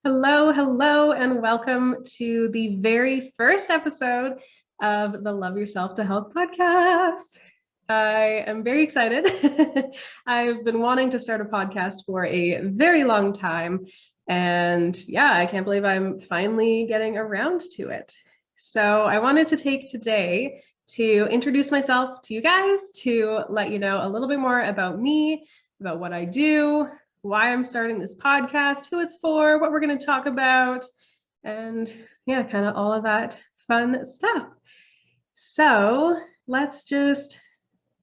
Hello, hello, and welcome to the very first episode of the Love Yourself to Health podcast. I am very excited. I've been wanting to start a podcast for a very long time. And yeah, I can't believe I'm finally getting around to it. So I wanted to take today to introduce myself to you guys, to let you know a little bit more about me, about what I do, why I'm starting this podcast, who it's for, what we're going to talk about, and yeah, kind of all of that fun stuff. So let's just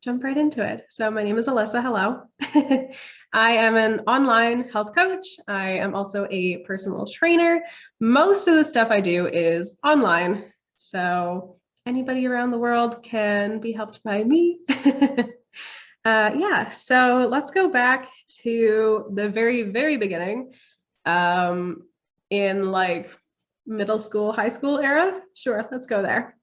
jump right into it. So my name is Alyssa. Hello. I am an online health coach. I am also a personal trainer. Most of the stuff I do is online. So anybody around the world can be helped by me. Yeah, so let's go back to the very, very beginning in like middle school, high school era. Sure, let's go there.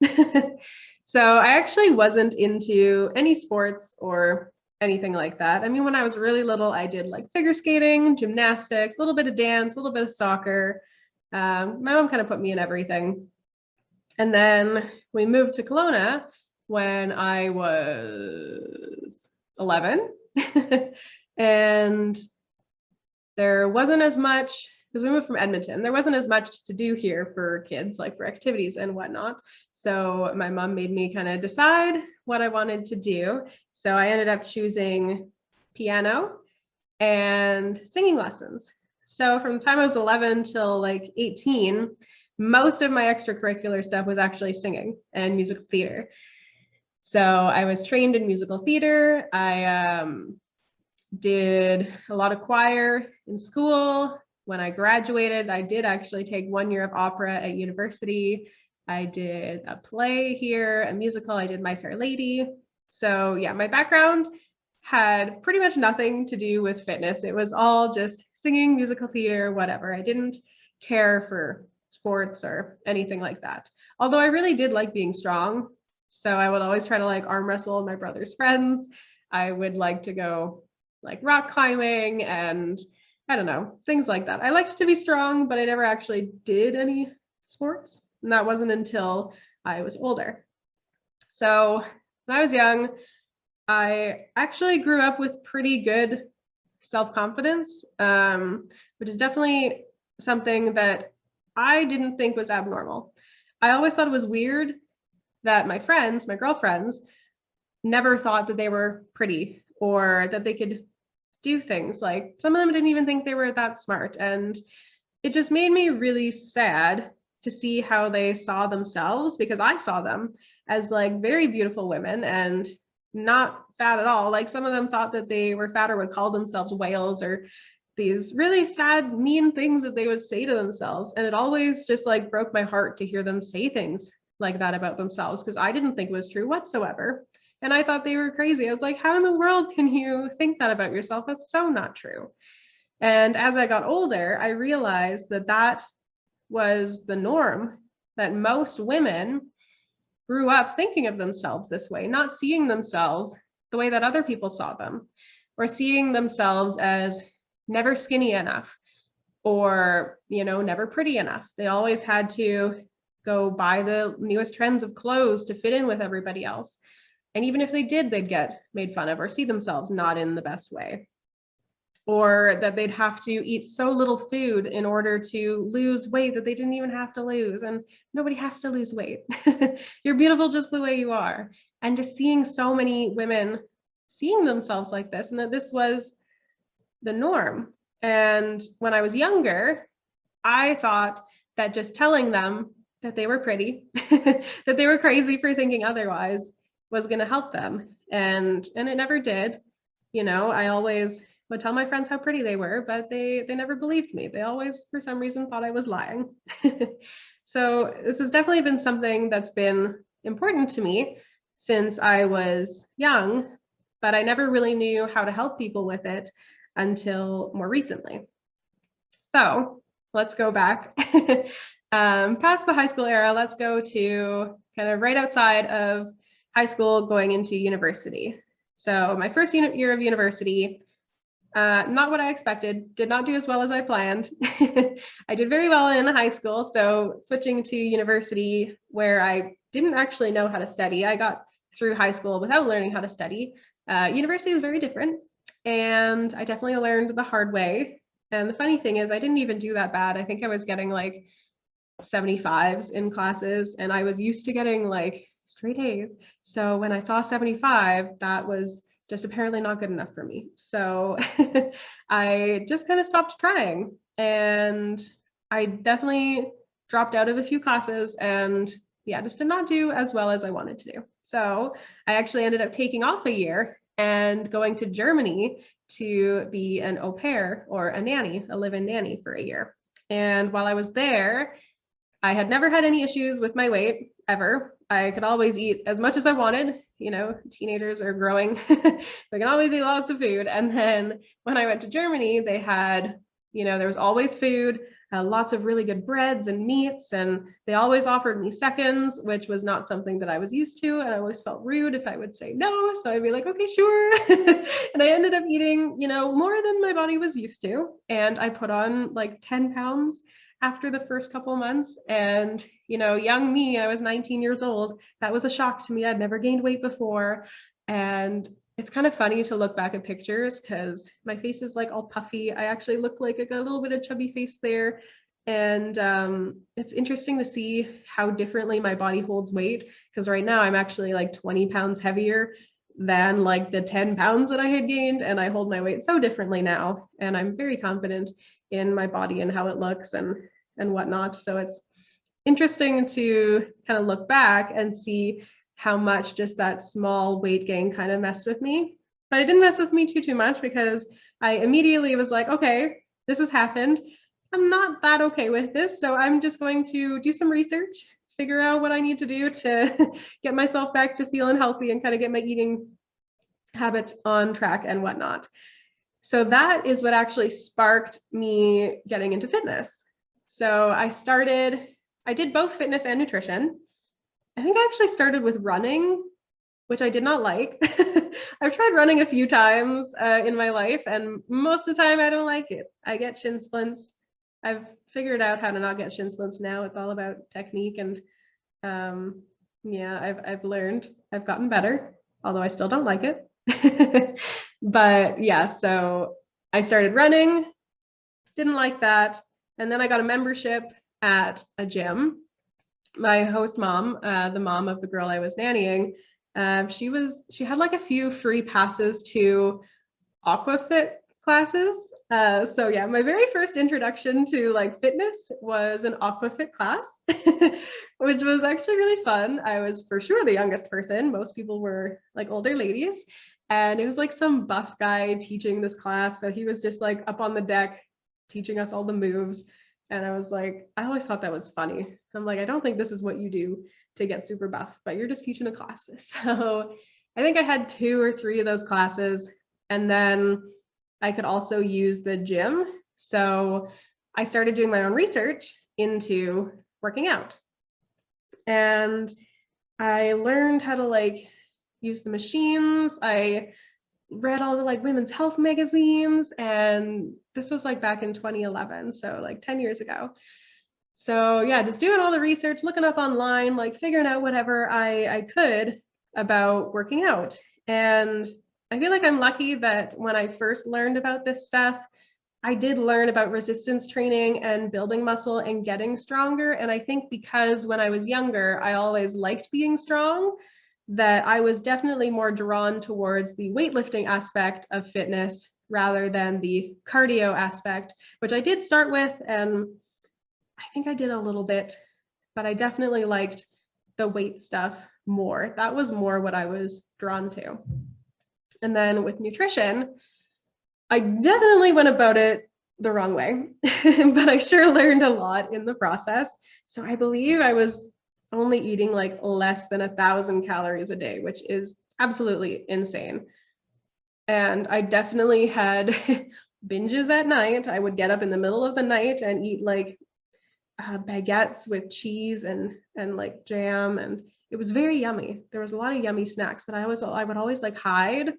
So I actually wasn't into any sports or anything like that. I mean, when I was really little, I did like figure skating, gymnastics, a little bit of dance, a little bit of soccer. My mom kind of put me in everything. And then we moved to Kelowna when I was 11 and there wasn't as much, because we moved from Edmonton, there wasn't as much to do here for kids, like for activities and whatnot. So my mom made me kind of decide what I wanted to do. So I ended up choosing piano and singing lessons. So from the time I was 11 till like 18, most of my extracurricular stuff was actually singing and musical theater. So I was trained in musical theater. I did a lot of choir in school. When I graduated, I did actually take 1 year of opera at university. I did a play here, a musical. I did My Fair Lady. So yeah, my background had pretty much nothing to do with fitness. It was all just singing, musical theater, whatever. I didn't care for sports or anything like that. Although I really did like being strong. So I would always try to like arm wrestle my brother's friends. I would like to go like rock climbing and I don't know, things like that. I liked to be strong, but I never actually did any sports. And that wasn't until I was older. So when I was young, I actually grew up with pretty good self-confidence, which is definitely something that I didn't think was abnormal. I always thought it was weird that my friends, my girlfriends, never thought that they were pretty or that they could do things. Like some of them didn't even think they were that smart. And it just made me really sad to see how they saw themselves, because I saw them as like very beautiful women and not fat at all. Like some of them thought that they were fat or would call themselves whales or these really sad, mean things that they would say to themselves. And it always just like broke my heart to hear them say things like that about themselves, because I didn't think it was true whatsoever. And I thought they were crazy. I was like, how in the world can you think that about yourself? That's so not true. And as I got older, I realized that that was the norm, that most women grew up thinking of themselves this way, not seeing themselves the way that other people saw them, or seeing themselves as never skinny enough or, you know, never pretty enough. They always had to go buy the newest trends of clothes to fit in with everybody else. And even if they did, they'd get made fun of or see themselves not in the best way. Or that they'd have to eat so little food in order to lose weight that they didn't even have to lose. And nobody has to lose weight. You're beautiful just the way you are. And just seeing so many women seeing themselves like this, and that this was the norm. And when I was younger, I thought that just telling them that they were pretty, that they were crazy for thinking otherwise, was going to help them. And it never did. You know, I always would tell my friends how pretty they were, but they never believed me. They always, for some reason, thought I was lying. So this has definitely been something that's been important to me since I was young, but I never really knew how to help people with it until more recently. So let's go back past the high school era. Let's go to kind of right outside of high school going into university. So my first year of university, Not what I expected, did not do as well as I planned. I did very well in high school, so switching to university where I didn't actually know how to study. I got through high school without learning how to study. University is very different, and I definitely learned the hard way. And the funny thing is I didn't even do that bad. I think I was getting like 75s in classes, and I was used to getting like straight A's. So when I saw 75, that was just apparently not good enough for me. So I just kind of stopped trying, and I definitely dropped out of a few classes, and yeah, just did not do as well as I wanted to do. So I actually ended up taking off a year and going to Germany to be an au pair or a nanny, a live-in nanny for a year. And while I was there, I had never had any issues with my weight ever. I could always eat as much as I wanted. You know, teenagers are growing. They can always eat lots of food. And then when I went to Germany, they had, you know, there was always food, lots of really good breads and meats, and they always offered me seconds, which was not something that I was used to. And I always felt rude if I would say no. So I'd be like, okay, sure. And I ended up eating, you know, more than my body was used to. And I put on like 10 pounds after the first couple months. And, you know, young me, I was 19 years old. That was a shock to me. I'd never gained weight before. And it's kind of funny to look back at pictures because my face is like all puffy. I actually look like I got a little bit of chubby face there. And it's interesting to see how differently my body holds weight, because right now I'm actually like 20 pounds heavier than like the 10 pounds that I had gained, and I hold my weight so differently now, and I'm very confident in my body and how it looks and whatnot. So it's interesting to kind of look back and see how much just that small weight gain kind of messed with me. But it didn't mess with me too much, because I immediately was like, okay, this has happened. I'm not that okay with this, so I'm just going to do some research, figure out what I need to do to get myself back to feeling healthy and kind of get my eating habits on track and whatnot. So that is what actually sparked me getting into fitness. So I did both fitness and nutrition. I think I actually started with running, which I did not like. I've tried running a few times in my life, and most of the time I don't like it. I get shin splints. I've figured out how to not get shin splints now. It's all about technique, and yeah, I've learned. I've gotten better, although I still don't like it. But yeah, so I started running, didn't like that. And then I got a membership at a gym. My host mom, the mom of the girl I was nannying, she had like a few free passes to aquafit classes. So yeah, my very first introduction to like fitness was an aquafit class, which was actually really fun. I was for sure the youngest person. Most people were like older ladies. And it was like some buff guy teaching this class. So he was just like up on the deck teaching us all the moves. And I was like, I always thought that was funny. I'm like, I don't think this is what you do to get super buff, but you're just teaching a class. So I think I had 2 or 3 of those classes. And then I could also use the gym. So I started doing my own research into working out. And I learned how to like use the machines. I read all the like women's health magazines, and this was like back in 2011, so like 10 years ago. So yeah, just doing all the research, looking up online, like figuring out whatever I could about working out. And I feel like I'm lucky that when I first learned about this stuff, I did learn about resistance training and building muscle and getting stronger. And I think because when I was younger, I always liked being strong, that I was definitely more drawn towards the weightlifting aspect of fitness rather than the cardio aspect, which I did start with, and I think I did a little bit, but I definitely liked the weight stuff more. That was more what I was drawn to. And then with nutrition, I definitely went about it the wrong way, but I sure learned a lot in the process. So I believe I was only eating like less than 1,000 calories a day, which is absolutely insane. And I definitely had binges at night. I would get up in the middle of the night and eat like baguettes with cheese and like jam, and it was very yummy. There was a lot of yummy snacks, but I would always like hide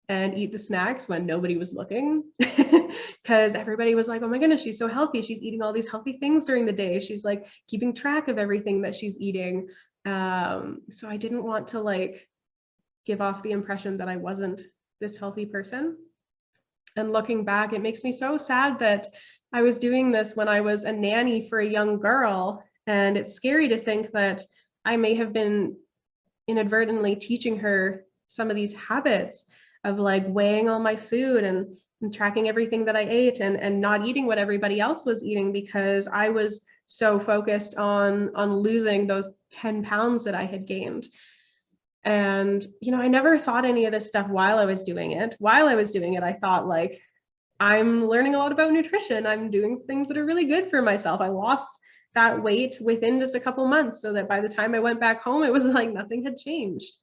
and eat the snacks when nobody was looking, because everybody was like, oh my goodness, she's so healthy. She's eating all these healthy things during the day. She's like keeping track of everything that she's eating. So I didn't want to like give off the impression that I wasn't this healthy person. And looking back, it makes me so sad that I was doing this when I was a nanny for a young girl. And it's scary to think that I may have been inadvertently teaching her some of these habits of like weighing all my food and tracking everything that I ate, and not eating what everybody else was eating, because I was so focused on losing those 10 pounds that I had gained. And, I never thought any of this stuff while I was doing it. While I was doing it, I thought like, I'm learning a lot about nutrition. I'm doing things that are really good for myself. I lost that weight within just a couple months, so that by the time I went back home, it was like nothing had changed.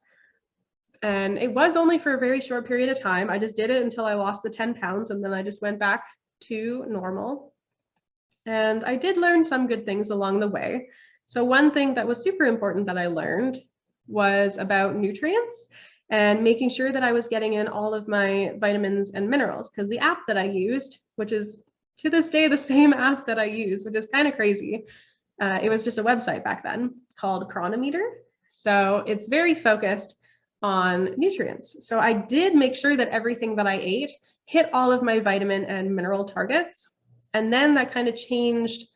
And it was only for a very short period of time. I just did it until I lost the 10 pounds, and then I just went back to normal. And I did learn some good things along the way. So one thing that was super important that I learned was about nutrients and making sure that I was getting in all of my vitamins and minerals, because the app that I used, which is to this day the same app that I use, which is kind of crazy, it was just a website back then called Chronometer. So it's very focused on nutrients. So I did make sure that everything that I ate hit all of my vitamin and mineral targets. And then that kind of changed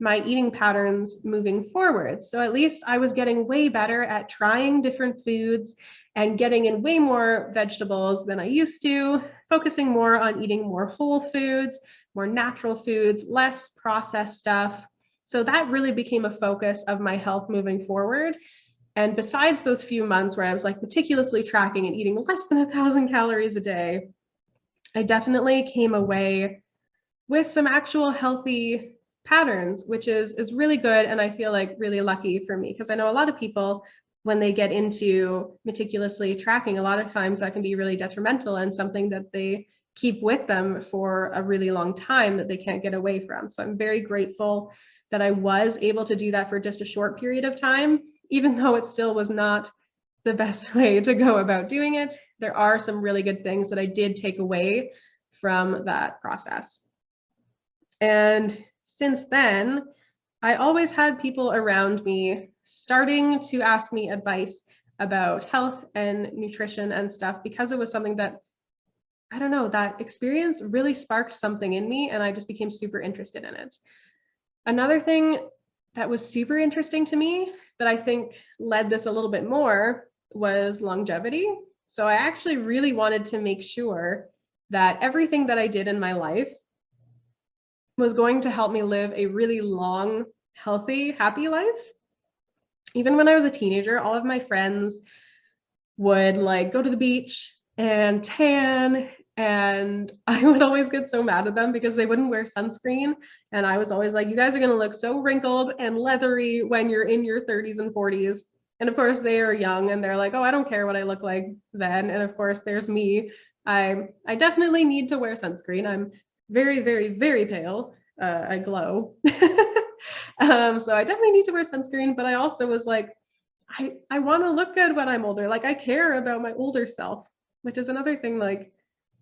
my eating patterns moving forward. So at least I was getting way better at trying different foods and getting in way more vegetables than I used to, focusing more on eating more whole foods, more natural foods, less processed stuff. So that really became a focus of my health moving forward. And besides those few months where I was like meticulously tracking and eating less than 1,000 calories a day, I definitely came away with some actual healthy patterns, which is really good. And I feel like really lucky for me, because I know a lot of people, when they get into meticulously tracking, a lot of times that can be really detrimental and something that they keep with them for a really long time that they can't get away from. So I'm very grateful that I was able to do that for just a short period of time, even though it still was not the best way to go about doing it. There are some really good things that I did take away from that process. And since then, I always had people around me starting to ask me advice about health and nutrition and stuff, because it was something that, I don't know, that experience really sparked something in me, and I just became super interested in it. Another thing that was super interesting to me that I think led this a little bit more was longevity. So I actually really wanted to make sure that everything that I did in my life was going to help me live a really long, healthy, happy life. Even when I was a teenager, all of my friends would like go to the beach and tan, and I would always get so mad at them because they wouldn't wear sunscreen. And I was always like, you guys are gonna look so wrinkled and leathery when you're in your 30s and 40s. And of course they are young and they're like, oh, I don't care what I look like then. And of course there's me. I definitely need to wear sunscreen. I'm very, very, very pale. I glow. So I definitely need to wear sunscreen, but I also was like, I want to look good when I'm older. Like I care about my older self, which is another thing. Like,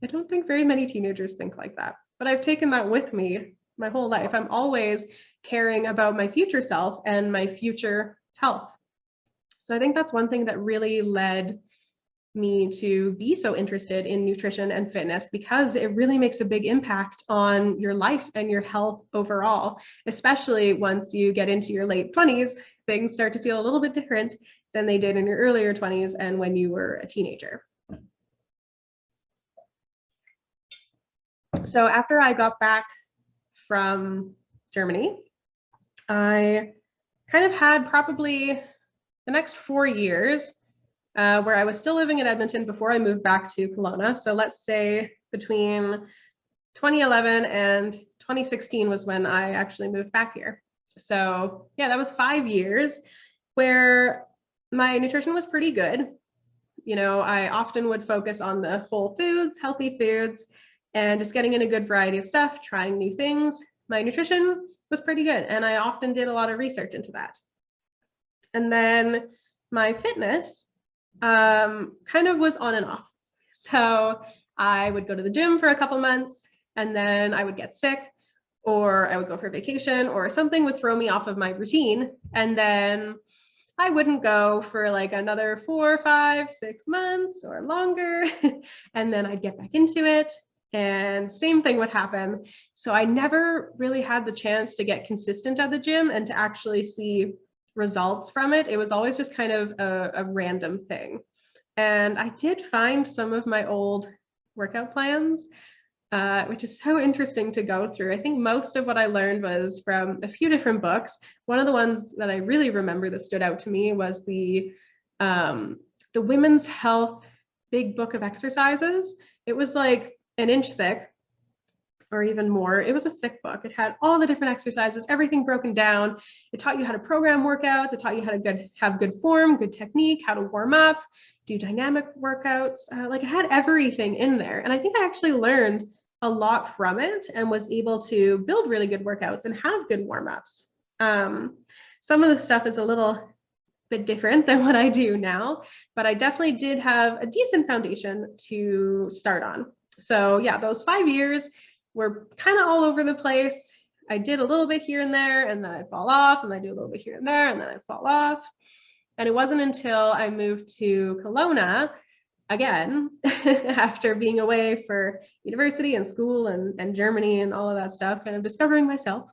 I don't think very many teenagers think like that, but I've taken that with me my whole life. I'm always caring about my future self and my future health. So I think that's one thing that really led me to be so interested in nutrition and fitness, because it really makes a big impact on your life and your health overall, especially once you get into your late 20s. Things start to feel a little bit different than they did in your earlier 20s and when you were a teenager. So after I got back from Germany, I kind of had probably the next 4 years where I was still living in Edmonton before I moved back to Kelowna. So let's say between 2011 and 2016 was when I actually moved back here. So yeah, that was 5 years where my nutrition was pretty good. I often would focus on the whole foods, healthy foods, and just getting in a good variety of stuff, trying new things. My nutrition was pretty good, and I often did a lot of research into that. And then my fitness kind of was on and off. So I would go to the gym for a couple months and then I would get sick, or I would go for vacation, or something would throw me off of my routine. And then I wouldn't go for like another 4, 5, 6 months or longer. And then I'd get back into it and same thing would happen. So I never really had the chance to get consistent at the gym and to actually see results from it. It was always just kind of a random thing. And I did find some of my old workout plans, which is so interesting to go through. I think most of what I learned was from a few different books. One of the ones that I really remember that stood out to me was the Women's Health Big Book of Exercises. It was like an inch thick or even more. It was a thick book. It had all the different exercises, everything broken down. It taught you how to program workouts. It taught you how to have good form, good technique, how to warm up, do dynamic workouts. Like it had everything in there. And I think I actually learned a lot from it and was able to build really good workouts and have good warm-ups. Some of the stuff is a little bit different than what I do now, but I definitely did have a decent foundation to start on. So yeah, those 5 years were kind of all over the place. I did a little bit here and there, and then I'd fall off, and I do a little bit here and there, and then I'd fall off. And it wasn't until I moved to Kelowna again, after being away for university and school and Germany and all of that stuff, kind of discovering myself.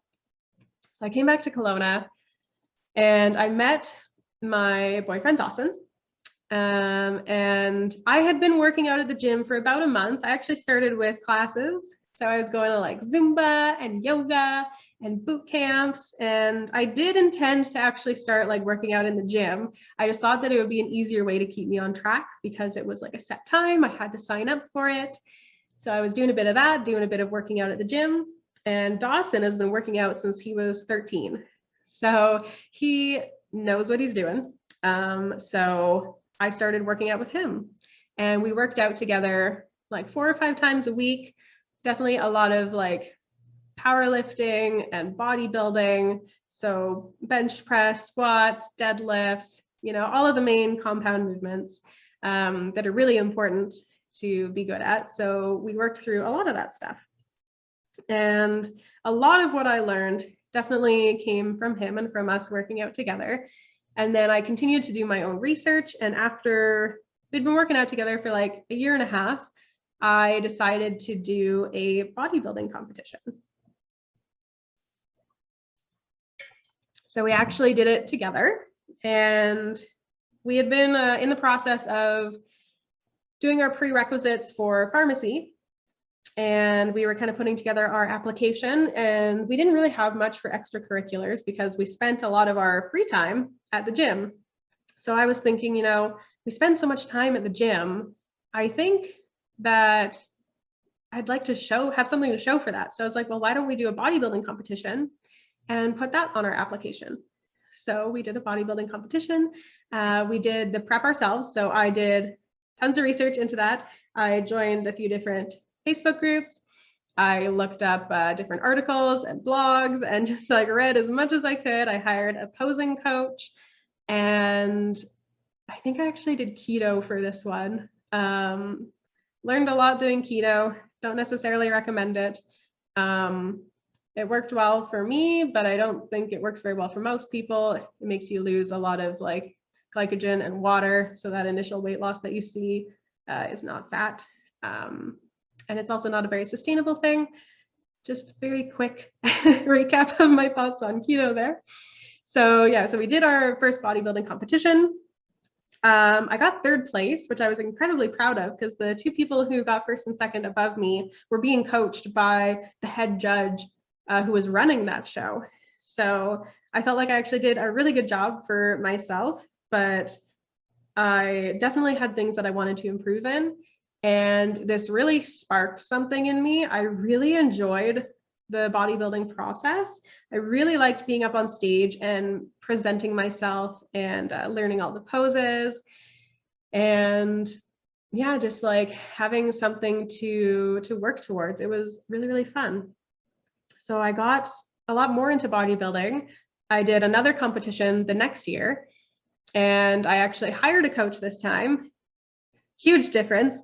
So I came back to Kelowna and I met my boyfriend, Dawson. And I had been working out at the gym for about a month. I actually started with classes. So I was going to like Zumba and yoga and boot camps. And I did intend to actually start like working out in the gym. I just thought that it would be an easier way to keep me on track because it was like a set time. I had to sign up for it. So I was doing a bit of that, doing a bit of working out at the gym. And Dawson has been working out since he was 13. So he knows what he's doing. So I started working out with him and we worked out together like 4 or 5 times a week. Definitely a lot of like powerlifting and bodybuilding. So bench press, squats, deadlifts, you know, all of the main compound movements that are really important to be good at. So we worked through a lot of that stuff. And a lot of what I learned definitely came from him and from us working out together. And then I continued to do my own research. And after we'd been working out together for like a year and a half, I decided to do a bodybuilding competition. So we actually did it together, and we had been in the process of doing our prerequisites for pharmacy, and we were kind of putting together our application, and we didn't really have much for extracurriculars because we spent a lot of our free time at the gym. So I was thinking, you know, we spend so much time at the gym, I think that I'd like to have something to show for that. So I was like, well, why don't we do a bodybuilding competition and put that on our application? So we did a bodybuilding competition. We did the prep ourselves. So I did tons of research into that. I joined a few different Facebook groups. I looked up different articles and blogs and just like read as much as I could. I hired a posing coach, and I think I actually did keto for this one. Learned a lot doing keto. Don't necessarily recommend it. It worked well for me, but I don't think it works very well for most people. It makes you lose a lot of like glycogen and water. So that initial weight loss that you see is not fat. And it's also not a very sustainable thing. Just very quick recap of my thoughts on keto there. So yeah, so we did our first bodybuilding competition. I got 3rd place, which I was incredibly proud of because the 2 people who got 1st and 2nd above me were being coached by the head judge who was running that show. So I felt like I actually did a really good job for myself, but I definitely had things that I wanted to improve in. And this really sparked something in me. I really enjoyed the bodybuilding process. I really liked being up on stage and presenting myself and learning all the poses. And yeah, just like having something to work towards. It was really, really fun. So I got a lot more into bodybuilding. I did another competition the next year, and I actually hired a coach this time. huge difference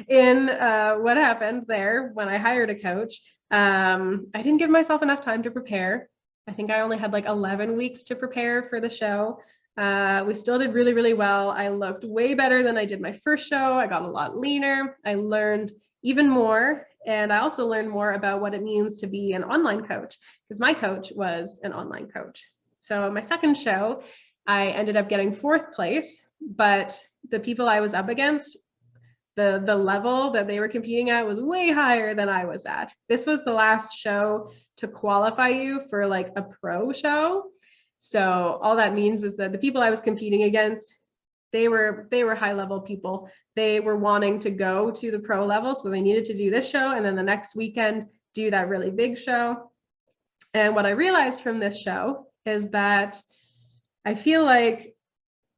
in what happened there when I hired a coach. I didn't give myself enough time to prepare. I think I only had like 11 weeks to prepare for the show. We still did really, really well. I looked way better than I did my first show. I got a lot leaner. I learned even more. And I also learned more about what it means to be an online coach, because my coach was an online coach. So my second show, I ended up getting 4th place, but the people I was up against, the level that they were competing at was way higher than I was at. This was the last show to qualify you for like a pro show. So all that means is that the people I was competing against, they were high level people. They were wanting to go to the pro level, so they needed to do this show and then the next weekend do that really big show. And what I realized from this show is that I feel like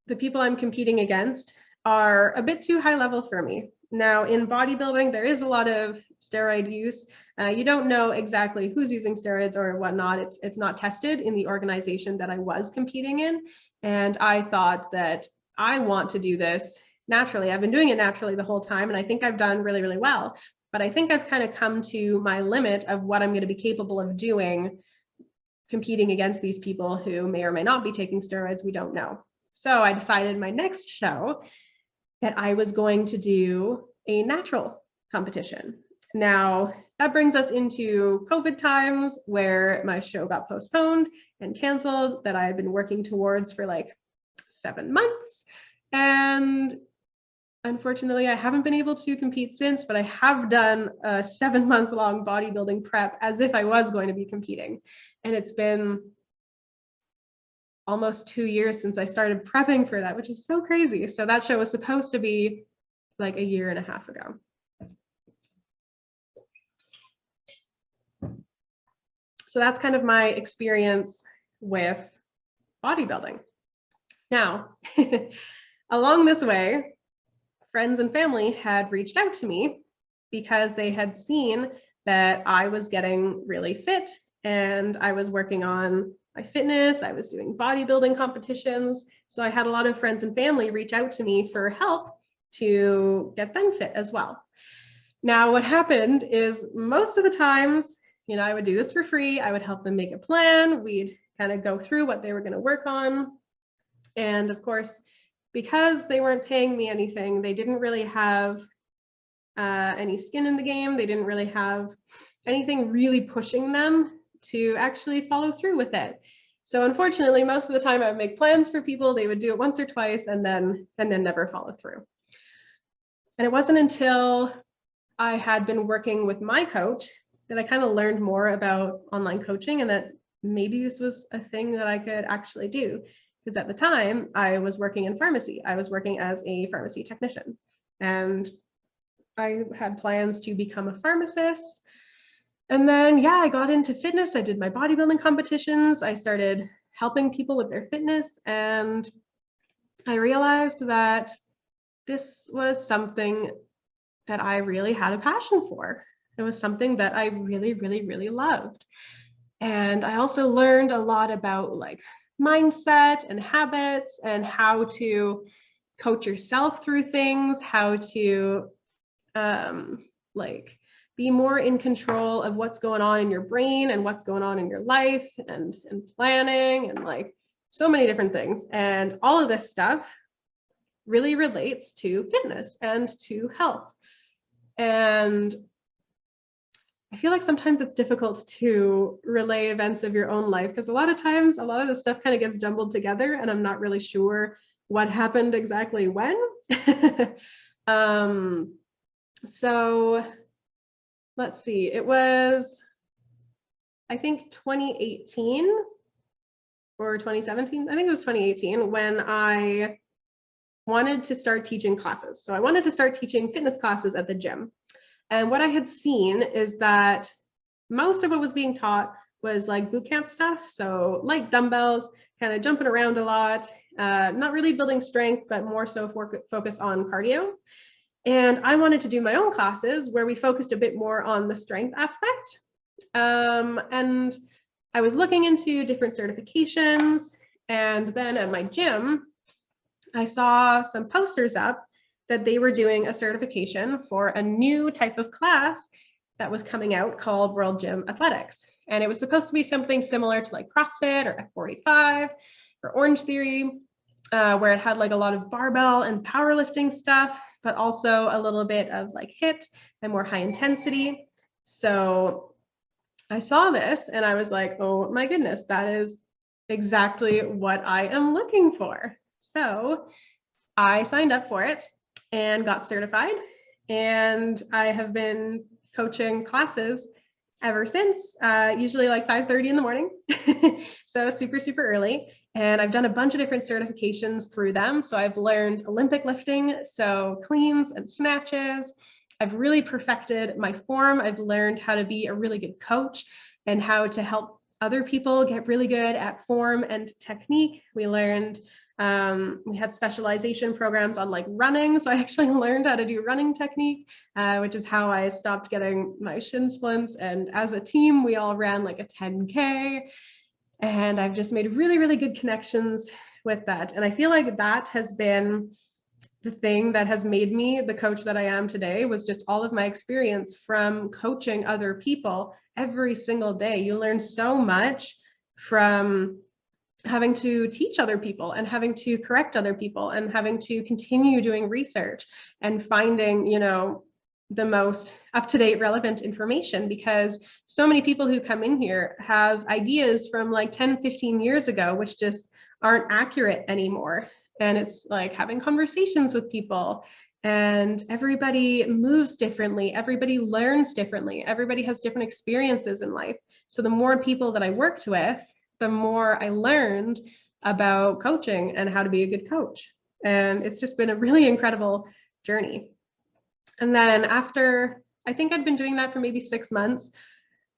the people I'm competing against are a bit too high level for me. Now, in bodybuilding, there is a lot of steroid use. You don't know exactly who's using steroids or whatnot. It's not tested in the organization that I was competing in. And I thought that I want to do this naturally. I've been doing it naturally the whole time, and I think I've done really, really well. But I think I've kind of come to my limit of what I'm going to be capable of doing competing against these people who may or may not be taking steroids. We don't know. So I decided my next show that I was going to do a natural competition. Now, that brings us into COVID times where my show got postponed and canceled that I had been working towards for like 7 months. And unfortunately, I haven't been able to compete since, but I have done a 7-month-long bodybuilding prep as if I was going to be competing. And it's been almost 2 years since I started prepping for that, which is so crazy. So that show was supposed to be like 1.5 years ago. So that's kind of my experience with bodybuilding. Now, along this way, friends and family had reached out to me because they had seen that I was getting really fit and I was working on my fitness. I was doing bodybuilding competitions. So I had a lot of friends and family reach out to me for help to get them fit as well. Now, what happened is most of the times, I would do this for free. I would help them make a plan. We'd kind of go through what they were going to work on. And of course, because they weren't paying me anything, they didn't really have any skin in the game. They didn't really have anything really pushing them to actually follow through with it. So unfortunately, most of the time I would make plans for people, they would do it once or twice and then never follow through. And it wasn't until I had been working with my coach that I kind of learned more about online coaching and that maybe this was a thing that I could actually do. Because at the time I was working in pharmacy. I was working as a pharmacy technician and I had plans to become a pharmacist. And then, yeah, I got into fitness. I did my bodybuilding competitions. I started helping people with their fitness. And I realized that this was something that I really had a passion for. It was something that I really, really, really loved. And I also learned a lot about like mindset and habits and how to coach yourself through things, how to be more in control of what's going on in your brain and what's going on in your life and planning and like so many different things. And all of this stuff really relates to fitness and to health. And I feel like sometimes it's difficult to relay events of your own life because a lot of times, a lot of the stuff kind of gets jumbled together and I'm not really sure what happened exactly when. So let's see, it was, I think 2018 or 2017, I think it was 2018 when I wanted to start teaching classes. So I wanted to start teaching fitness classes at the gym. And what I had seen is that most of what was being taught was like boot camp stuff. So light dumbbells, kind of jumping around a lot, not really building strength, but more so focus on cardio. And I wanted to do my own classes where we focused a bit more on the strength aspect. And I was looking into different certifications. And then at my gym, I saw some posters up that they were doing a certification for a new type of class that was coming out called World Gym Athletics. And it was supposed to be something similar to like CrossFit or F45 or Orange Theory, where it had like a lot of barbell and powerlifting stuff, but also a little bit of like HIIT and more high intensity. So I saw this and I was like, oh my goodness, that is exactly what I am looking for. So I signed up for it and got certified, and I have been coaching classes ever since, usually like 5:30 in the morning. So super, super early. And I've done a bunch of different certifications through them. So I've learned Olympic lifting, so cleans and snatches. I've really perfected my form. I've learned how to be a really good coach and how to help other people get really good at form and technique. We learned, we had specialization programs on like running. So I actually learned how to do running technique, which is how I stopped getting my shin splints. And as a team, we all ran like a 10K. And I've just made really, really good connections with that. And I feel like that has been the thing that has made me the coach that I am today, was just all of my experience from coaching other people every single day. You learn so much from having to teach other people and having to correct other people and having to continue doing research and finding, you know, the most up-to-date relevant information, because so many people who come in here have ideas from like 10, 15 years ago, which just aren't accurate anymore. And it's like having conversations with people, and everybody moves differently. Everybody learns differently. Everybody has different experiences in life. So the more people that I worked with, the more I learned about coaching and how to be a good coach. And it's just been a really incredible journey. And then after, I think I'd been doing that for maybe 6 months,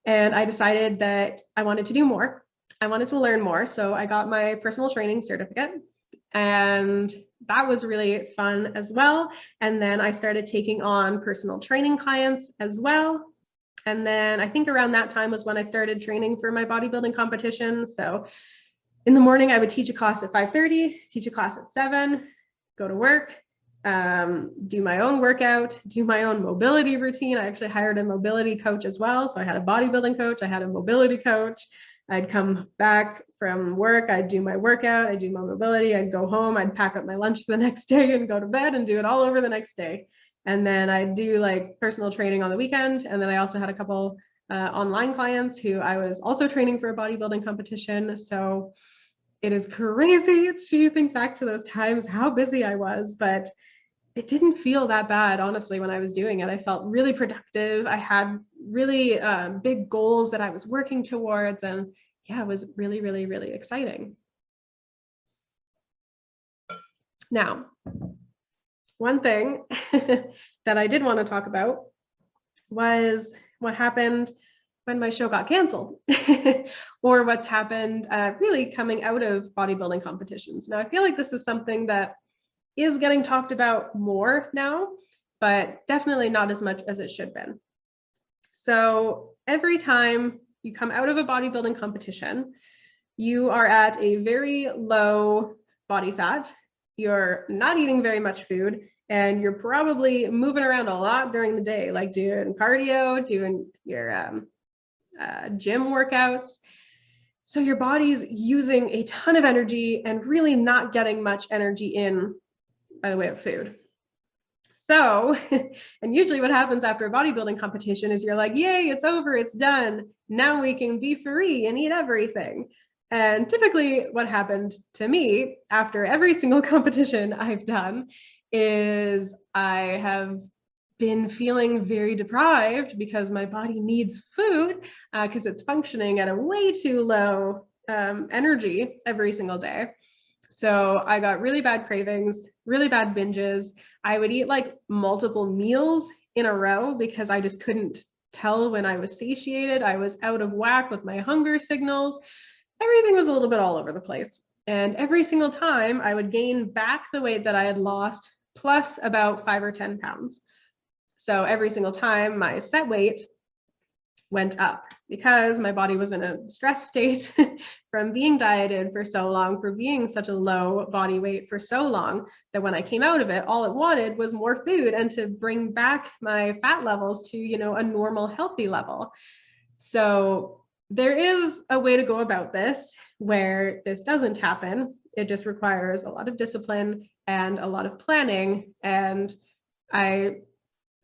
and I decided that I wanted to do more. I wanted to learn more. So I got my personal training certificate, and that was really fun as well. And then I started taking on personal training clients as well. And then I think around that time was when I started training for my bodybuilding competition. So in the morning, I would teach a class at 5:30, teach a class at 7, go to work, do my own workout, do my own mobility routine. I actually hired a mobility coach as well. So I had a bodybuilding coach, I had a mobility coach. I'd come back from work, I'd do my workout, I'd do my mobility, I'd go home, I'd pack up my lunch for the next day and go to bed and do it all over the next day. And then I'd do like personal training on the weekend. And then I also had a couple online clients who I was also training for a bodybuilding competition. So it is crazy to think back to those times, how busy I was, but it didn't feel that bad, honestly, when I was doing it. I felt really productive. I had really big goals that I was working towards. And yeah, it was really, really, really exciting. Now, one thing that I did want to talk about was what happened when my show got canceled, or what's happened really coming out of bodybuilding competitions. Now, I feel like this is something that is getting talked about more now, but definitely not as much as it should have been. So every time you come out of a bodybuilding competition, you are at a very low body fat, you're not eating very much food, and you're probably moving around a lot during the day, like doing cardio, doing your gym workouts. So your body's using a ton of energy and really not getting much energy in by the way of food. So, and usually what happens after a bodybuilding competition is you're like, yay, it's over, it's done. Now we can be free and eat everything. And typically what happened to me after every single competition I've done is I have been feeling very deprived because my body needs food because it's functioning at a way too low energy every single day. So I got really bad cravings, really bad binges. I would eat like multiple meals in a row because I just couldn't tell when I was satiated. I was out of whack with my hunger signals. Everything was a little bit all over the place. And every single time I would gain back the weight that I had lost, plus about 5 or 10 pounds. So every single time my set weight went up because my body was in a stress state from being dieted for so long, for being such a low body weight for so long, that when I came out of it, all it wanted was more food and to bring back my fat levels to, a normal, healthy level. So there is a way to go about this where this doesn't happen. It just requires a lot of discipline and a lot of planning. And I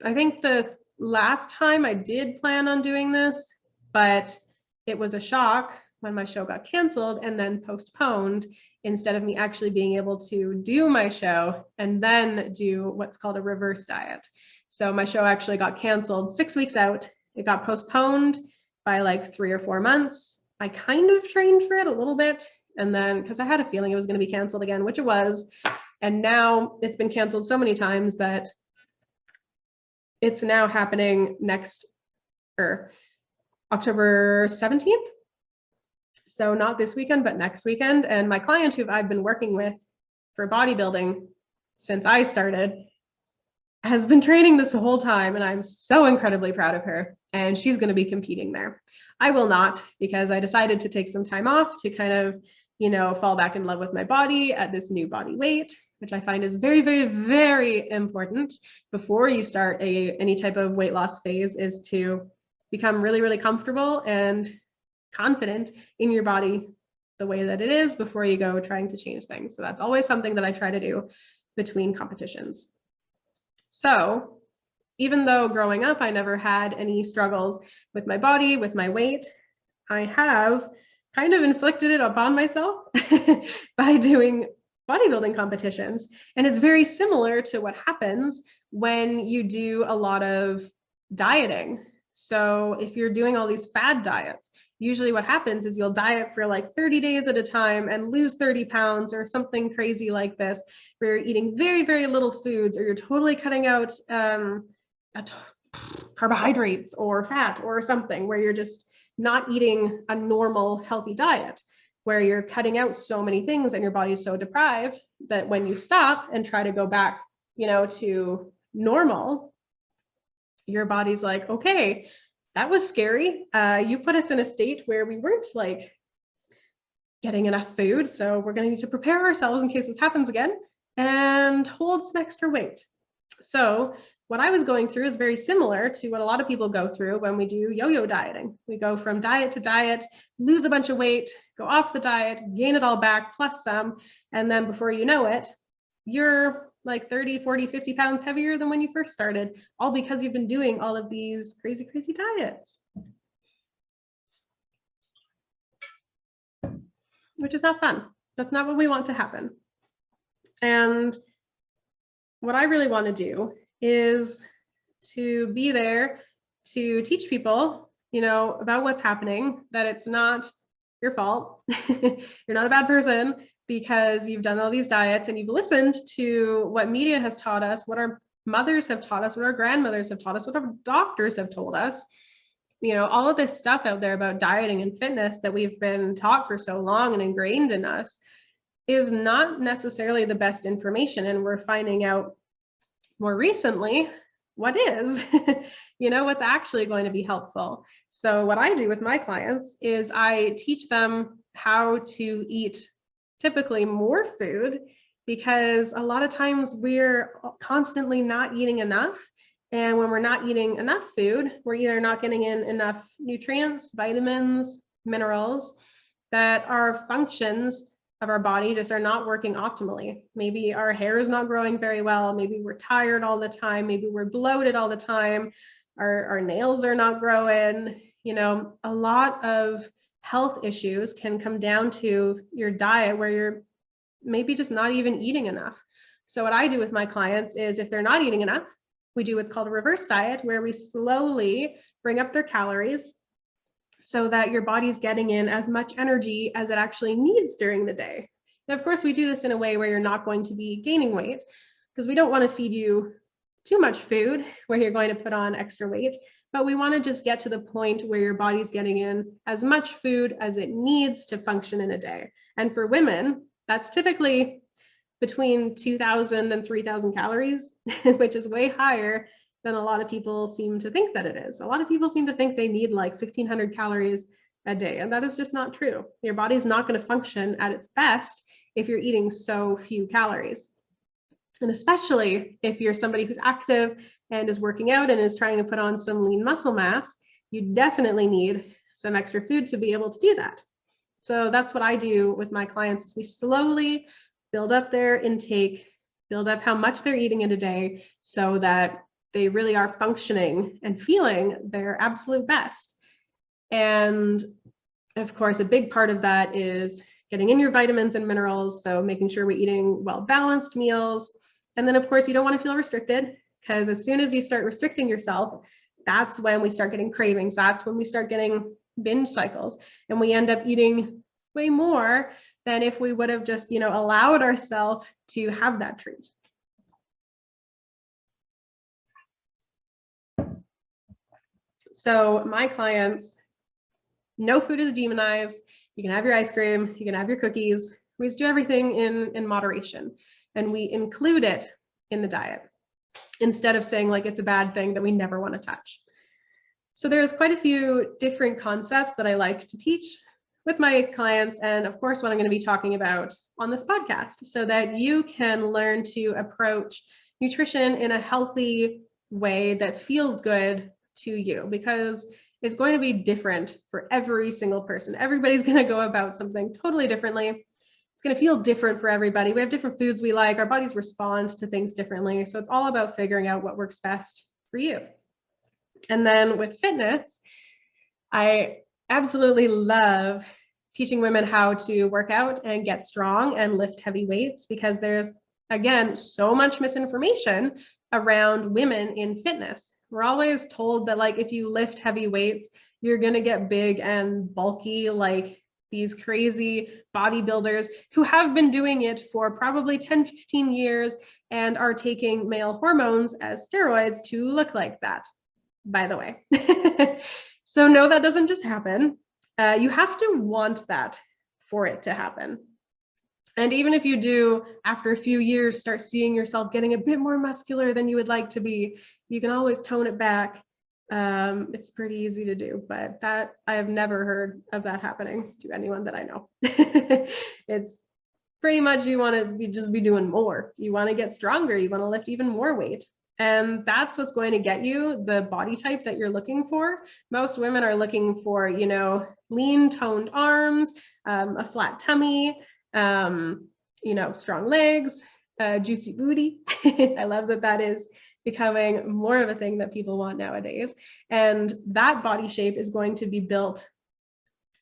think the last time I did plan on doing this, but it was a shock when my show got canceled and then postponed, instead of me actually being able to do my show and then do what's called a reverse diet. So my show actually got canceled 6 weeks out. It got postponed by like 3 or 4 months. I kind of trained for it a little bit, and then because I had a feeling it was going to be canceled again, which it was. And now it's been canceled so many times that it's now happening October 17th. So not this weekend, but next weekend. And my client, who I've been working with for bodybuilding since I started, has been training this whole time, and I'm so incredibly proud of her. And she's going to be competing there. I will not, because I decided to take some time off to kind of, fall back in love with my body at this new body weight, which I find is very, very, very important before you start any type of weight loss phase, is to become really, really comfortable and confident in your body the way that it is before you go trying to change things. So that's always something that I try to do between competitions. So even though growing up I never had any struggles with my body, with my weight, I have kind of inflicted it upon myself by doing bodybuilding competitions. And it's very similar to what happens when you do a lot of dieting. So if you're doing all these fad diets, usually what happens is you'll diet for like 30 days at a time and lose 30 pounds or something crazy like this, where you're eating very, very little foods, or you're totally cutting out carbohydrates or fat or something, where you're just not eating a normal, healthy diet, where you're cutting out so many things and your body's so deprived that when you stop and try to go back, to normal, your body's like, okay, that was scary. You put us in a state where we weren't like getting enough food. So we're going to need to prepare ourselves in case this happens again and hold some extra weight. So what I was going through is very similar to what a lot of people go through when we do yo-yo dieting. We go from diet to diet, lose a bunch of weight, go off the diet, gain it all back, plus some. And then before you know it, you're like 30, 40, 50 pounds heavier than when you first started, all because you've been doing all of these crazy, crazy diets, which is not fun. That's not what we want to happen. And what I really want to do is to be there to teach people, about what's happening, that it's not your fault. You're not a bad person because you've done all these diets and you've listened to what media has taught us, what our mothers have taught us, what our grandmothers have taught us, what our doctors have told us. All of this stuff out there about dieting and fitness that we've been taught for so long and ingrained in us is not necessarily the best information. And we're finding out more recently what is, what's actually going to be helpful. So what I do with my clients is I teach them how to eat typically more food, because a lot of times we're constantly not eating enough. And when we're not eating enough food, we're either not getting in enough nutrients, vitamins, minerals, that our functions of our body just are not working optimally. Maybe our hair is not growing very well. Maybe we're tired all the time. Maybe we're bloated all the time. Our nails are not growing. A lot of health issues can come down to your diet, where you're maybe just not even eating enough. So what I do with my clients is, if they're not eating enough, we do what's called a reverse diet, where we slowly bring up their calories so that your body's getting in as much energy as it actually needs during the day. And of course, we do this in a way where you're not going to be gaining weight, because we don't want to feed you too much food where you're going to put on extra weight, but we want to just get to the point where your body's getting in as much food as it needs to function in a day. And for women, that's typically between 2,000 and 3,000 calories, which is way higher than a lot of people seem to think that it is. A lot of people seem to think they need like 1,500 calories a day, and that is just not true. Your body's not going to function at its best if you're eating so few calories. And especially if you're somebody who's active and is working out and is trying to put on some lean muscle mass, you definitely need some extra food to be able to do that. So that's what I do with my clients, is we slowly build up their intake, build up how much they're eating in a day so that they really are functioning and feeling their absolute best. And of course, a big part of that is getting in your vitamins and minerals. So making sure we're eating well-balanced meals. And then of course, you don't want to feel restricted, because as soon as you start restricting yourself, that's when we start getting cravings. That's when we start getting binge cycles, and we end up eating way more than if we would have just, allowed ourselves to have that treat. So my clients, no food is demonized. You can have your ice cream, you can have your cookies. We just do everything in moderation, and we include it in the diet instead of saying like it's a bad thing that we never want to touch. So there's quite a few different concepts that I like to teach with my clients, and of course what I'm going to be talking about on this podcast, so that you can learn to approach nutrition in a healthy way that feels good to you, because it's going to be different for every single person. Everybody's going to go about something totally differently. It's going to feel different for everybody. We have different foods we like. Our bodies respond to things differently. So it's all about figuring out what works best for you. And then with fitness, I absolutely love teaching women how to work out and get strong and lift heavy weights, because there's, again, so much misinformation around women in fitness. We're always told that like if you lift heavy weights, you're going to get big and bulky, like these crazy bodybuilders who have been doing it for probably 10, 15 years and are taking male hormones as steroids to look like that, by the way. So no, that doesn't just happen. You have to want that for it to happen. And even if you do, after a few years, start seeing yourself getting a bit more muscular than you would like to be, you can always tone it back. It's pretty easy to do, but that I have never heard of that happening to anyone that I know. It's pretty much you want to just be doing more. You want to get stronger. You want to lift even more weight. And that's what's going to get you the body type that you're looking for. Most women are looking for, lean, toned arms, a flat tummy, strong legs, juicy booty. I love that is becoming more of a thing that people want nowadays. And that body shape is going to be built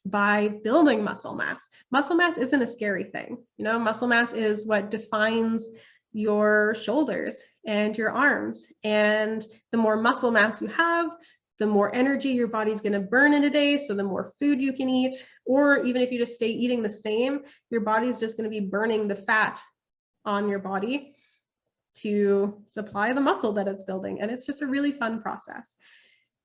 by building muscle mass. Muscle mass isn't a scary thing. Muscle mass is what defines your shoulders and your arms. And the more muscle mass you have, the more energy your body's going to burn in a day. So the more food you can eat, or even if you just stay eating the same, your body's just going to be burning the fat on your body to supply the muscle that it's building. And it's just a really fun process.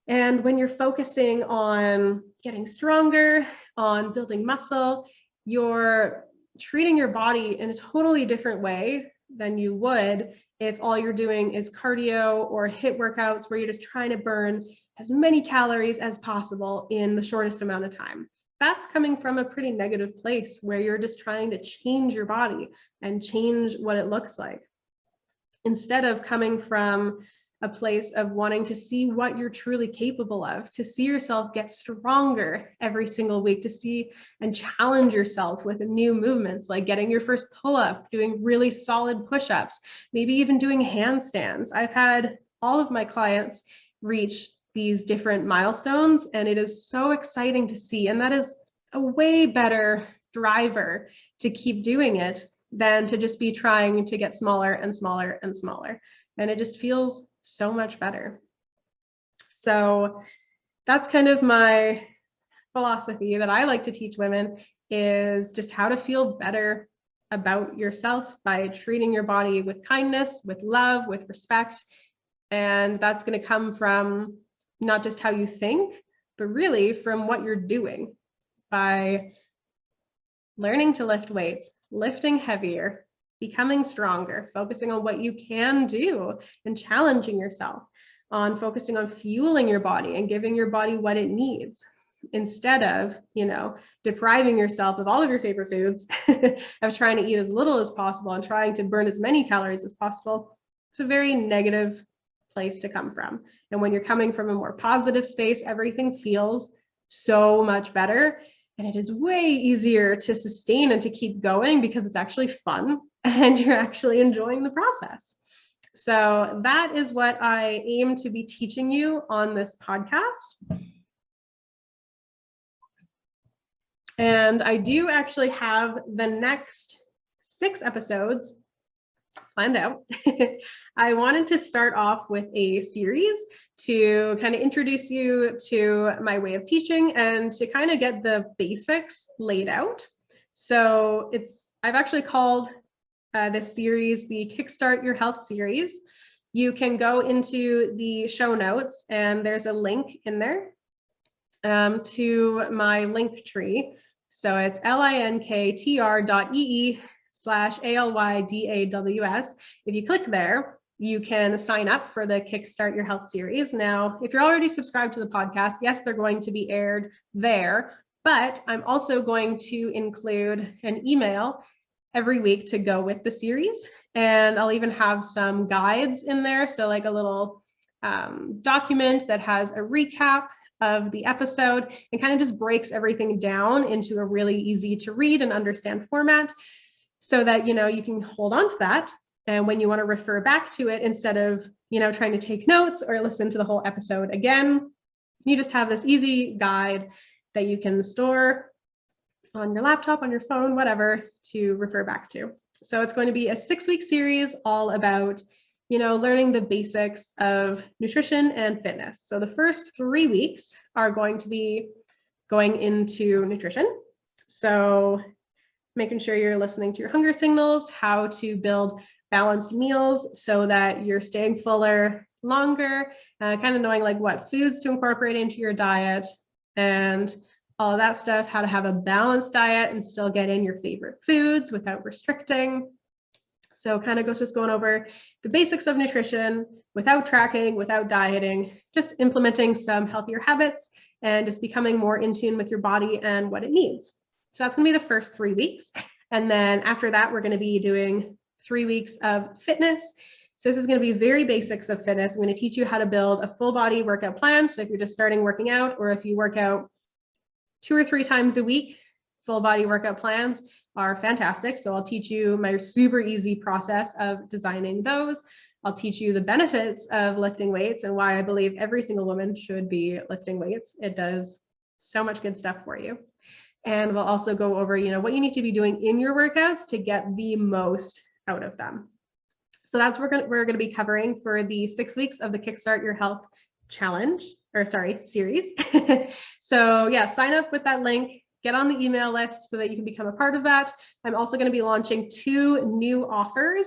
And when you're focusing on getting stronger, on building muscle, you're treating your body in a totally different way than you would if all you're doing is cardio or HIIT workouts where you're just trying to burn as many calories as possible in the shortest amount of time. That's coming from a pretty negative place where you're just trying to change your body and change what it looks like, instead of coming from a place of wanting to see what you're truly capable of, to see yourself get stronger every single week, to see and challenge yourself with new movements, like getting your first pull-up, doing really solid push-ups, maybe even doing handstands. I've had all of my clients reach these different milestones, and it is so exciting to see. And that is a way better driver to keep doing it than to just be trying to get smaller and smaller and smaller. And it just feels so much better. So that's kind of my philosophy that I like to teach women, is just how to feel better about yourself by treating your body with kindness, with love, with respect. And that's going to come from not just how you think, but really from what you're doing by learning to lift weights, lifting heavier, becoming stronger, focusing on what you can do and challenging yourself. on focusing on fueling your body and giving your body what it needs, instead of, depriving yourself of all of your favorite foods, of trying to eat as little as possible and trying to burn as many calories as possible. It's a very negative place to come from. And when you're coming from a more positive space, everything feels so much better. And it is way easier to sustain and to keep going because it's actually fun and you're actually enjoying the process. So that is what I aim to be teaching you on this podcast. And I do actually have the next 6 episodes planned out. I wanted to start off with a series to kind of introduce you to my way of teaching and to kind of get the basics laid out. So I've actually called this series the Kickstart Your Health Series. You can go into the show notes and there's a link in there to my lintr.ee. So it's lintr.ee/alydaws. If you click there, you can sign up for the Kickstart Your Health Series. Now, if you're already subscribed to the podcast, yes, they're going to be aired there, but I'm also going to include an email every week to go with the series. And I'll even have some guides in there. So like a little document that has a recap of the episode and kind of just breaks everything down into a really easy to read and understand format, so that, you can hold on to that. And when you want to refer back to it, instead of, trying to take notes or listen to the whole episode again, you just have this easy guide that you can store on your laptop, on your phone, whatever, to refer back to. So it's going to be a 6-week series all about, learning the basics of nutrition and fitness. So the first 3 weeks are going to be going into nutrition. So making sure you're listening to your hunger signals, how to build balanced meals so that you're staying fuller longer, kind of knowing like what foods to incorporate into your diet and all of that stuff, how to have a balanced diet and still get in your favorite foods without restricting. So kind of just going over the basics of nutrition without tracking, without dieting, just implementing some healthier habits and just becoming more in tune with your body and what it needs. So that's going to be the first 3 weeks. And then after that, we're going to be doing 3 weeks of fitness. So this is going to be very basics of fitness. I'm going to teach you how to build a full body workout plan. So if you're just starting working out, or if you work out 2 or 3 times a week, full body workout plans are fantastic. So I'll teach you my super easy process of designing those. I'll teach you the benefits of lifting weights and why I believe every single woman should be lifting weights. It does so much good stuff for you. And we'll also go over, what you need to be doing in your workouts to get the most out of them. So that's what we're going to be covering for the 6 weeks of the Kickstart Your Health series. So yeah, sign up with that link, get on the email list so that you can become a part of that. I'm also going to be launching 2 new offers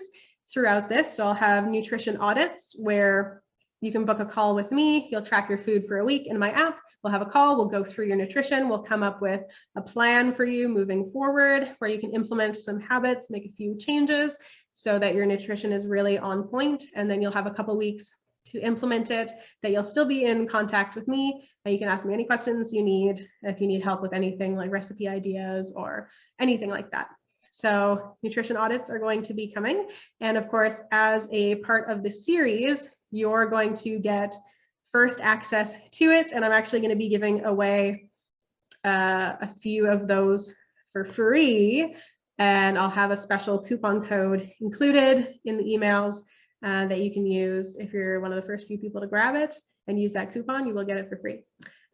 throughout this. So I'll have nutrition audits where you can book a call with me. You'll track your food for a week in my app. We'll have a call. We'll go through your nutrition. We'll come up with a plan for you moving forward where you can implement some habits, make a few changes so that your nutrition is really on point. And then you'll have a couple weeks to implement it, that you'll still be in contact with me. And you can ask me any questions you need, if you need help with anything like recipe ideas or anything like that. So nutrition audits are going to be coming. And of course, as a part of the series, you're going to get first access to it. And I'm actually going to be giving away a few of those for free. And I'll have a special coupon code included in the emails that you can use. If you're one of the first few people to grab it and use that coupon, you will get it for free.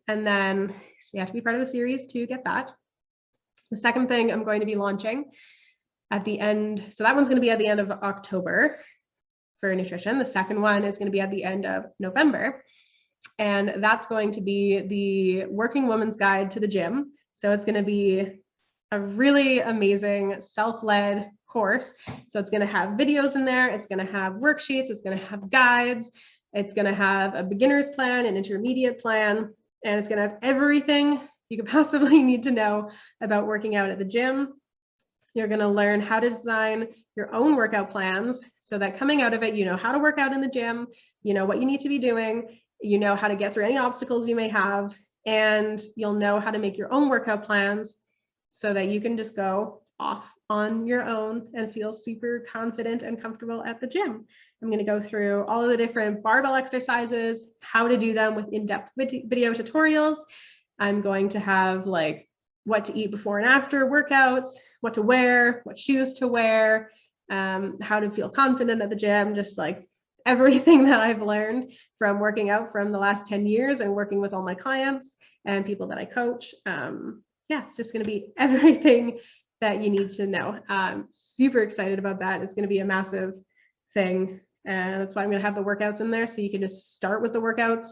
And then so you have to be part of the series to get that. The second thing I'm going to be launching at the end, so that one's going to be at the end of October for nutrition. The second one is going to be at the end of November. And that's going to be the Working Woman's Guide to the Gym. So it's going to be a really amazing self-led course. So it's going to have videos in there. It's going to have worksheets. It's going to have guides. It's going to have a beginner's plan, an intermediate plan, and it's going to have everything you could possibly need to know about working out at the gym. You're going to learn how to design your own workout plans so that coming out of it, you know how to work out in the gym, you know what you need to be doing, you know how to get through any obstacles you may have, and you'll know how to make your own workout plans so that you can just go off on your own and feel super confident and comfortable at the gym. I'm going to go through all of the different barbell exercises, how to do them with in-depth video tutorials. I'm going to have like what to eat before and after workouts, what to wear, what shoes to wear, how to feel confident at the gym, just like everything that I've learned from working out from the last 10 years and working with all my clients and people that I coach. Yeah, it's just going to be everything that you need to know. I'm super excited about that. It's going to be a massive thing. And that's why I'm going to have the workouts in there. So you can just start with the workouts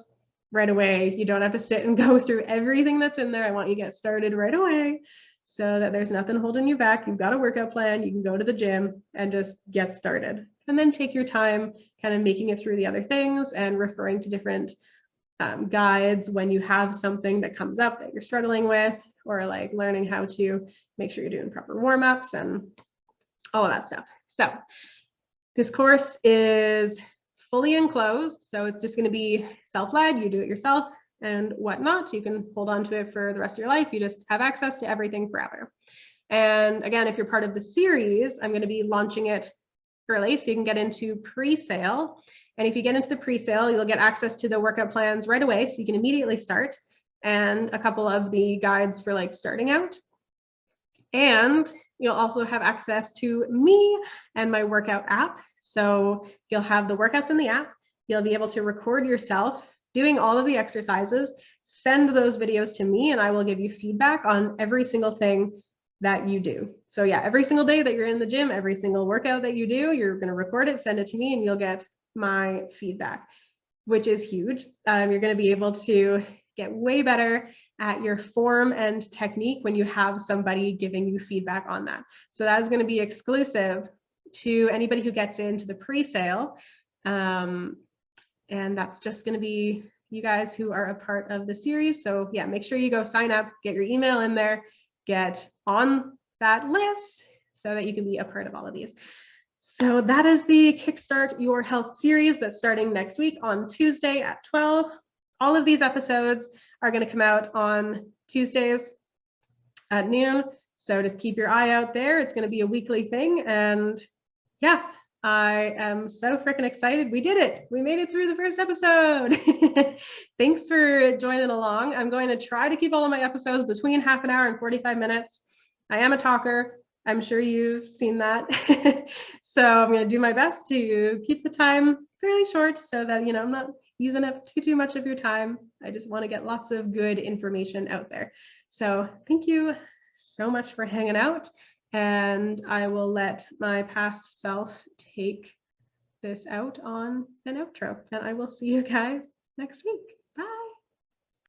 right away. You don't have to sit and go through everything that's in there. I want you to get started right away so that there's nothing holding you back. You've got a workout plan. You can go to the gym and just get started. And then take your time kind of making it through the other things and referring to different guides when you have something that comes up that you're struggling with, or like learning how to make sure you're doing proper warm-ups and all of that stuff. So this course is fully enclosed, so it's just going to be self-led. You do it yourself and whatnot. You can hold on to it for the rest of your life. You just have access to everything forever. And again, if you're part of the series, I'm going to be launching it early so you can get into pre-sale. And if you get into the pre-sale, you'll get access to the workout plans right away, so you can immediately start, and a couple of the guides for like starting out. And you'll also have access to me and my workout app. So you'll have the workouts in the app. You'll be able to record yourself doing all of the exercises, send those videos to me, and I will give you feedback on every single thing that you do. So yeah, every single day that you're in the gym, every single workout that you do, you're going to record it, send it to me, and you'll get my feedback, which is huge. You're going to be able to get way better at your form and technique when you have somebody giving you feedback on that. So that is going to be exclusive to anybody who gets into the pre-sale. And that's just going to be you guys who are a part of the series. So yeah, make sure you go sign up, get your email in there, get on that list so that you can be a part of all of these. So that is the Kickstart Your Health series that's starting next week on Tuesday at 12. All of these episodes are going to come out on Tuesdays at noon. So just keep your eye out there. It's going to be a weekly thing. And yeah, I am so freaking excited. We did it. We made it through the first episode. Thanks for joining along. I'm going to try to keep all of my episodes between half an hour and 45 minutes. I am a talker. I'm sure you've seen that. So I'm going to do my best to keep the time fairly short so that, you know, I'm not using up too much of your time. I just want to get lots of good information out there. So thank you so much for hanging out. And I will let my past self take this out on an outro. And I will see you guys next week.